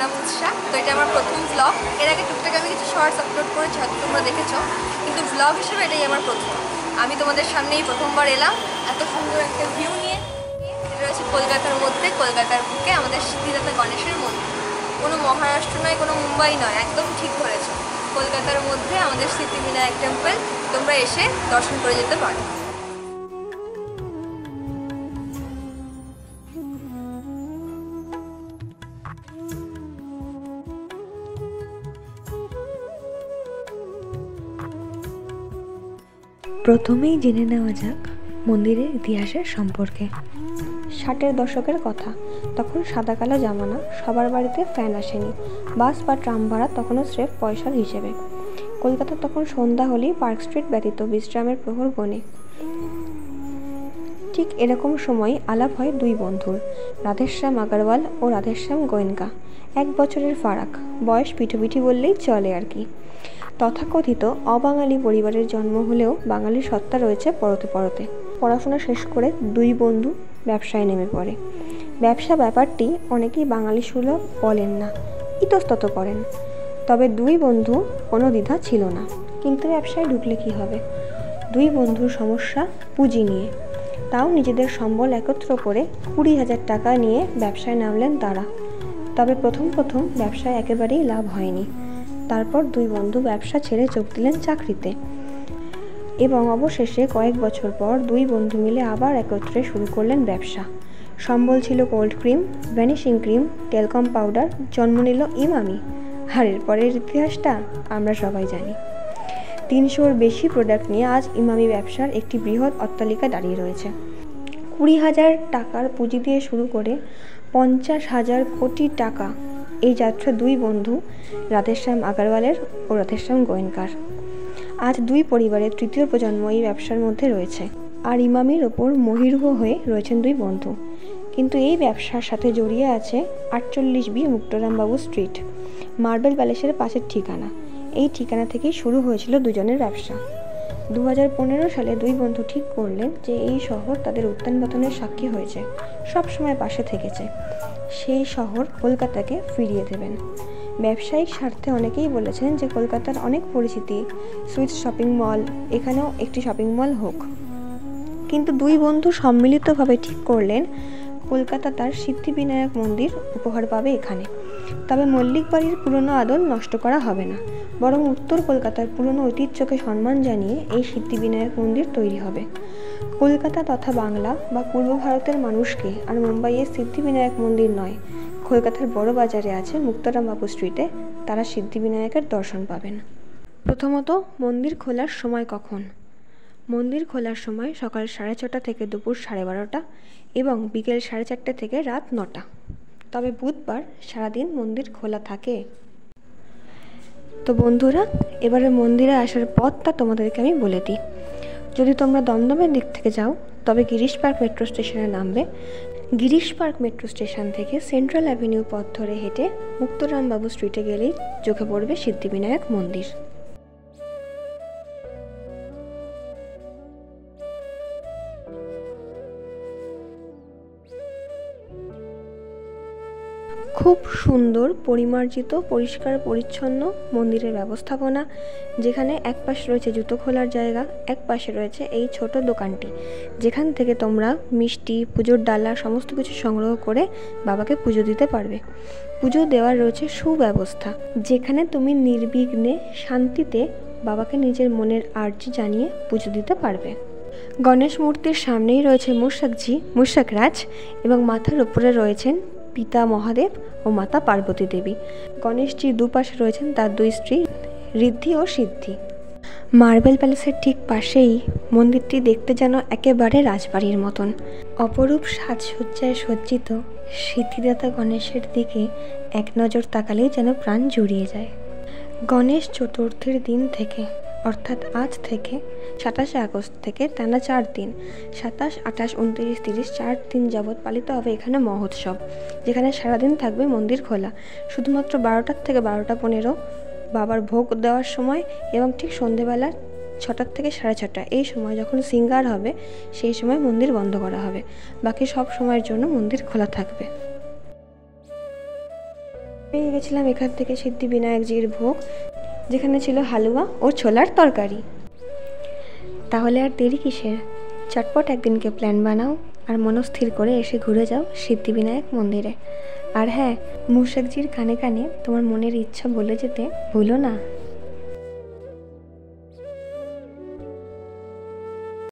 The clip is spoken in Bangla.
নাম উৎসা। তো এটা আমার প্রথম ব্লগ। এর আগে টুকটাক আমি কিছু শর্টস আপলোড করেছি, হয়তো তোমরা দেখেছো, কিন্তু ব্লগ হিসেবে এটাই আমার প্রথম। আমি তোমাদের সামনেই প্রথমবার এলাম এত সুন্দর একটা ভিউ নিয়ে। এটা রয়েছে কলকাতার মধ্যে, কলকাতার বুকে আমাদের সিদ্ধিদাতা গণেশের মন্দির। কোনো মহারাষ্ট্র নয়, কোনো মুম্বাই নয়, একদম ঠিক ধরেছো, কলকাতার মধ্যে আমাদের সিদ্ধিবিনায়ক টেম্পল। তোমরা এসে দর্শন করে যেতে পারো। প্রথমেই জেনে নেওয়া যাক মন্দিরের ইতিহাসের সম্পর্কে। 60-এর দশকের কথা। তখন সাদা কালো জামানা, সবার বাড়িতে ফ্যান আসেনি, বাস বা ট্রাম ভাড়া তখনও স্রেফ পয়সার হিসেবে। কলকাতা তখন সন্ধ্যা হলেই পার্ক স্ট্রিট ব্যতীত বিশ্রামের প্রহর গোনে। ঠিক এরকম সময় আলাপ হয় দুই বন্ধুর, রাধেশ্যাম আগরওয়াল ও রাধেশ্যাম গোয়েঙ্কা। 1 বছরের ফারাক, বয়স পিঠোপিঠি বললেই চলে আর কি। তথাকথিত অবাঙালি পরিবারের জন্ম হলেও বাঙালির সত্তা রয়েছে পরতে পরতে। পড়াশোনা শেষ করে দুই বন্ধু ব্যবসায় নেমে পড়ে। ব্যবসা ব্যাপারটি অনেকেই বাঙালি সুলভ বলেন না, ইতস্তত করেন। তবে দুই বন্ধু কোনো দ্বিধা ছিল না। কিন্তু ব্যবসায় ঢুকলে কি হবে? দুই বন্ধুর সমস্যা পুঁজি নিয়ে। তাও নিজেদের সম্বল একত্র করে 20,000 টাকা নিয়ে ব্যবসায় নামলেন তারা। তবে প্রথম ব্যবসায় একেবারেই লাভ হয়নি। তারপর দুই বন্ধু ব্যবসা ছেড়ে যোগ দিলেন চাকরিতে, এবং অবশেষে কয়েক বছর পর দুই বন্ধু মিলে আবার একত্রে শুরু করলেন ব্যবসা। সম্বল ছিল cold cream, vanishing cream, talcum powder, জন্ম নিল ইমামি। আর এরপরের ইতিহাসটা আমরা সবাই জানি। 300-র বেশি প্রোডাক্ট নিয়ে আজ ইমামি ব্যবসার একটি বৃহৎ অট্টালিকা দাঁড়িয়ে রয়েছে। 20,000 টাকার পুঁজি দিয়ে শুরু করে 50,000 কোটি টাকা এই যাত্রা দুই বন্ধু রাধেশ্যাম আগরওয়ালের ও রাধেশ্যাম গোয়েঙ্কার। আজ দুই পরিবারের তৃতীয় প্রজন্ম এই ব্যবসার মধ্যে রয়েছে, আর ইমামির ওপর মহিরুহ হয়ে রয়েছেন দুই বন্ধু। কিন্তু এই ব্যবসার সাথে জড়িয়ে আছে 48B মুক্তরামবাবু স্ট্রিট, মার্বেল প্যালেসের পাশের ঠিকানা। এই ঠিকানা থেকেই শুরু হয়েছিল দুজনের ব্যবসা। 2015 সালে দুই বন্ধু ঠিক করলেন যে এই শহর তাদের উত্থান পতনের সাক্ষী হয়েছে, সবসময় পাশে থেকেছে। সেই শহর কলকাতাকে ফিরিয়ে দেবেন। ব্যবসায়িক স্বার্থে অনেকেই বলেছেন যে কলকাতার অনেক পরিচিতি, সুইটস শপিং মল, এখানেও একটি শপিং মল হোক। কিন্তু দুই বন্ধু সম্মিলিতভাবে ঠিক করলেন কলকাতা তার সিদ্ধিবিনায়ক মন্দির উপহার পাবে এখানে। তবে মল্লিক বাড়ির পুরনো আদল নষ্ট করা হবে না, বরং উত্তর কলকাতার পুরনো ঐতিহ্যকে সম্মান জানিয়ে এই সিদ্ধিবিনায়ক মন্দির তৈরি হবে। কলকাতা তথা বাংলা বা পূর্ব ভারতের মানুষকে আর মুম্বাইয়ের সিদ্ধিবিনায়ক মন্দির নয়, কলকাতার বড় বাজারে আছে মুক্তরামবাবু স্ট্রিটে তারা সিদ্ধিবিনায়কের দর্শন পাবেন। প্রথমত, মন্দির খোলার সময় কখন? মন্দির খোলার সময় সকাল 6:30 থেকে দুপুর 12:30 এবং বিকেল 4:30 থেকে রাত 9টা। তবে বুধবার সারাদিন মন্দির খোলা থাকে। তো বন্ধুরা, এবারে মন্দিরে আসার পথটা তোমাদেরকে আমি বলে দিই। যদি তোমরা দমদমের দিক থেকে যাও তবে গিরিশ পার্ক মেট্রো স্টেশনে নামবে। গিরিশ পার্ক মেট্রো স্টেশন থেকে সেন্ট্রাল অ্যাভিনিউ পথ ধরে হেঁটে মুক্তরামবাবু স্ট্রিটে গেলেই চোখে পড়বে সিদ্ধিবিনায়ক মন্দির। খুব সুন্দর, পরিমার্জিত, পরিষ্কার পরিচ্ছন্ন মন্দিরের ব্যবস্থাপনা, যেখানে এক পাশে রয়েছে জুতো খোলার জায়গা, এক পাশে রয়েছে এই ছোট দোকানটি, যেখান থেকে তোমরা মিষ্টি, পুজোর ডালা সমস্ত কিছু সংগ্রহ করে বাবাকে পুজো দিতে পারবে। পুজো দেওয়ার রয়েছে সুব্যবস্থা, যেখানে তুমি নির্বিঘ্নে শান্তিতে বাবাকে নিজের মনের আর্জি জানিয়ে পুজো দিতে পারবে। গণেশ মূর্তির সামনেই রয়েছে মূষকরাজ এবং মাথার উপরে রয়েছেন পিতা মহাদেব ও মাতা পার্বতী দেবী। গণেশজির দুপাশে রয়েছেন তার দুই স্ত্রী ঋদ্ধি ও সিদ্ধি। মার্বেল প্যালেসের ঠিক পাশেই মন্দিরটি দেখতে যেন একেবারে রাজবাড়ির মতন। অপরূপ সাজসজ্জায় সজ্জিত সিদ্ধিদাতা গণেশের দিকে এক নজর তাকালেই যেন প্রাণ জুড়িয়ে যায়। গণেশ চতুর্থীর দিন থেকে, অর্থাৎ আজ থেকে 27শে আগস্ট থেকে টানা 4 দিন, 27, 28, 29, 30, 4 দিন যাবৎ পালিত হবে এখানে মহোৎসব, যেখানে সারাদিন থাকবে মন্দির খোলা। শুধুমাত্র 12টা থেকে 12:15 বাবার ভোগ দেওয়ার সময় এবং ঠিক সন্ধেবেলা 6টা থেকে 6:30 এই সময় যখন সিঙ্গার হবে সেই সময় মন্দির বন্ধ করা হবে। বাকি সব সময়ের জন্য মন্দির খোলা থাকবে। পেয়ে গেছিলাম এখান থেকে সিদ্ধিবিনায়কজির ভোগ, যেখানে ছিল হালুয়া ও ছোলার তরকারি। তাহলে আর দেরি কিসের, চটপট একদিনকে প্ল্যান বানাও আর মনস্থির করে এসে ঘুরে যাও সিদ্ধিবিনায়ক মন্দিরে। আর হ্যাঁ, মুর্শিদজির কানে কানে তোমার মনের ইচ্ছা বলে যেতে ভুলো না।